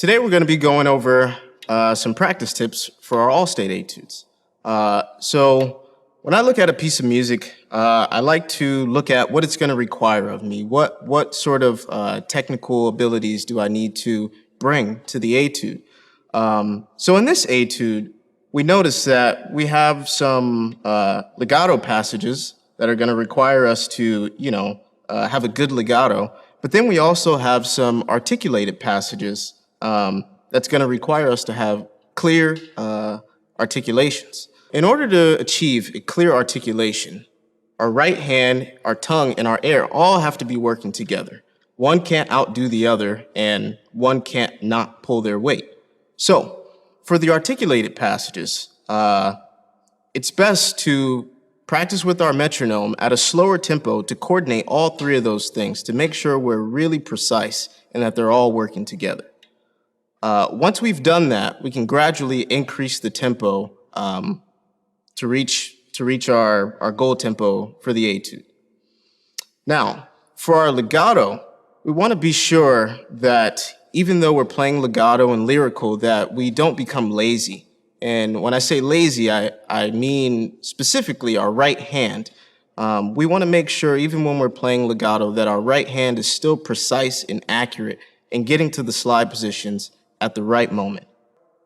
Today we're going to be going over some practice tips for our all-state etudes. So when I look at a piece of music, I like to look at what it's going to require of me. What sort of technical abilities do I need to bring to the etude? So in this etude, we notice that we have some legato passages that are going to require us to, have a good legato. But then we also have some articulated passages that's going to require us to have clear articulations. In order to achieve a clear articulation, our right hand, our tongue, and our air all have to be working together. One can't outdo the other, and one can't not pull their weight. So, for the articulated passages, it's best to practice with our metronome at a slower tempo to coordinate all three of those things to make sure we're really precise and that they're all working together. Once we've done that, we can gradually increase the tempo to reach our goal tempo for the etude. Now, for our legato, we want to be sure that even though we're playing legato and lyrical, that we don't become lazy. And when I say lazy, I mean specifically our right hand. We want to make sure, even when we're playing legato, that our right hand is still precise and accurate in getting to the slide positions at the right moment.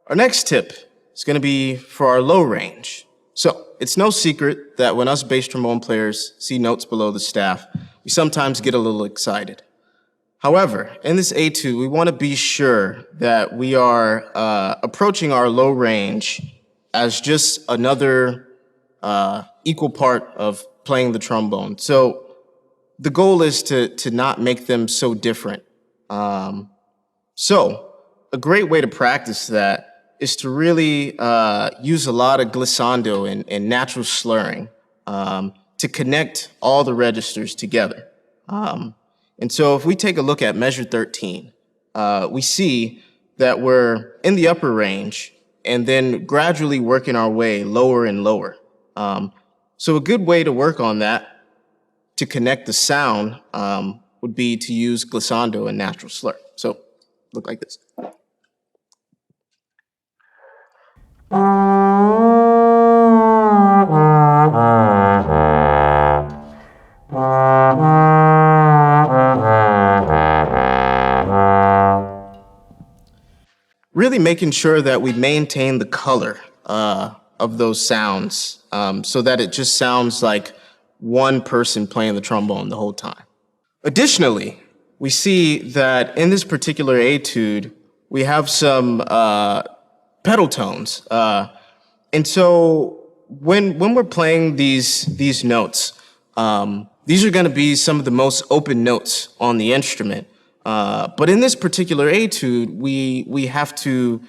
Our next tip is going to be for our low range. So it's no secret that when us bass trombone players see notes below the staff, we sometimes get a little excited. However, in this etude, we want to be sure that we are approaching our low range as just another equal part of playing the trombone. So the goal is to not make them so different. So a great way to practice that is to really use a lot of glissando and natural slurring to connect all the registers together. And so if we take a look at measure 13, we see that we're in the upper range and then gradually working our way lower and lower. So a good way to work on that to connect the sound would be to use glissando and natural slur. So look like this. Really making sure that we maintain the color of those sounds so that it just sounds like one person playing the trombone the whole time. Additionally, we see that in this particular etude, we have some pedal tones. And so when we're playing these notes, these are going to be some of the most open notes on the instrument. But in this particular etude, we have to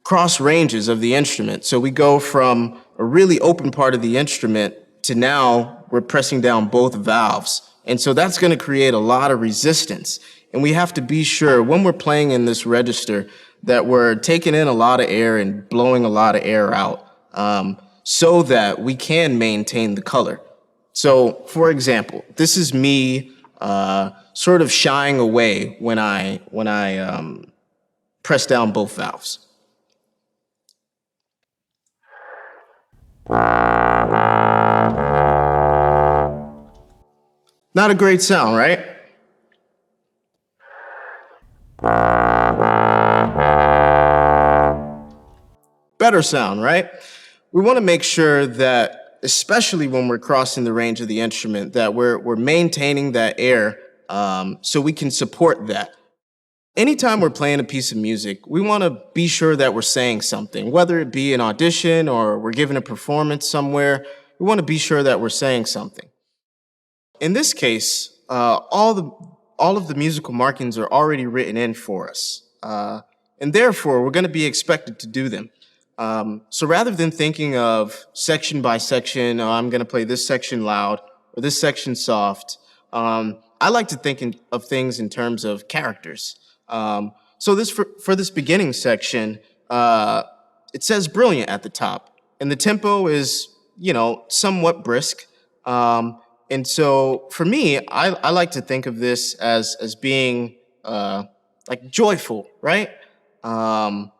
cross ranges of the instrument. So we go from a really open part of the instrument to now we're pressing down both valves. And so that's going to create a lot of resistance. And we have to be sure when we're playing in this register that we're taking in a lot of air and blowing a lot of air out so that we can maintain the color. So, for example, this is me sort of shying away when I press down both valves. Not a great sound, right? Better sound, right? We want to make sure that, especially when we're crossing the range of the instrument, that we're maintaining that air so we can support that. Anytime we're playing a piece of music, we want to be sure that we're saying something, whether it be an audition or we're giving a performance somewhere. We want to be sure that we're saying something. In this case, all of the musical markings are already written in for us, and therefore we're going to be expected to do them. So rather than thinking of section by section, I'm going to play this section loud or this section soft, I like to think of things in terms of characters. So for this beginning section, it says brilliant at the top, and the tempo is, somewhat brisk. And so for me, I like to think of this as being like joyful, right? Um,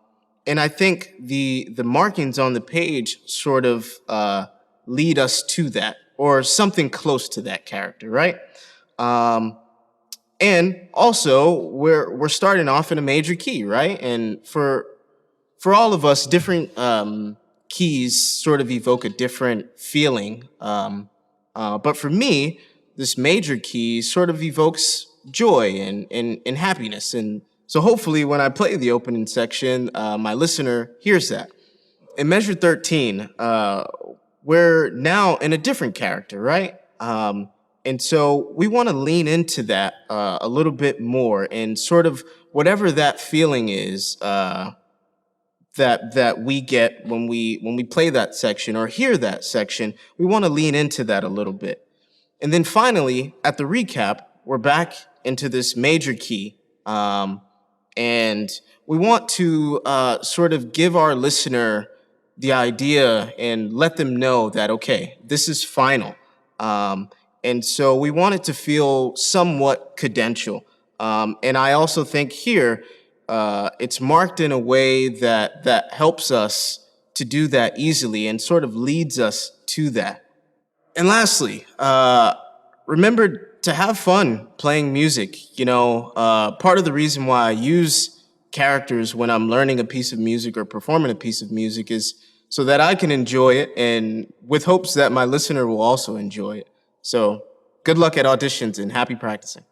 and I think the markings on the page sort of lead us to that, or something close to that character, right? Um, and also, we're starting off in a major key, right? And for all of us, different keys sort of evoke a different feeling. But for me, this major key sort of evokes joy and happiness. And so hopefully, when I play the opening section, my listener hears that. In measure 13, we're now in a different character, right? And so we want to lean into that a little bit more, and sort of whatever that feeling is. That we get when we play that section or hear that section, we want to lean into that a little bit. And then finally, at the recap, we're back into this major key. And we want to sort of give our listener the idea and let them know that, okay, this is final. And so we want it to feel somewhat cadential. And I also think here, it's marked in a way that helps us to do that easily and sort of leads us to that. And lastly, remember to have fun playing music. Part of the reason why I use characters when I'm learning a piece of music or performing a piece of music is so that I can enjoy it, and with hopes that my listener will also enjoy it. So good luck at auditions and happy practicing.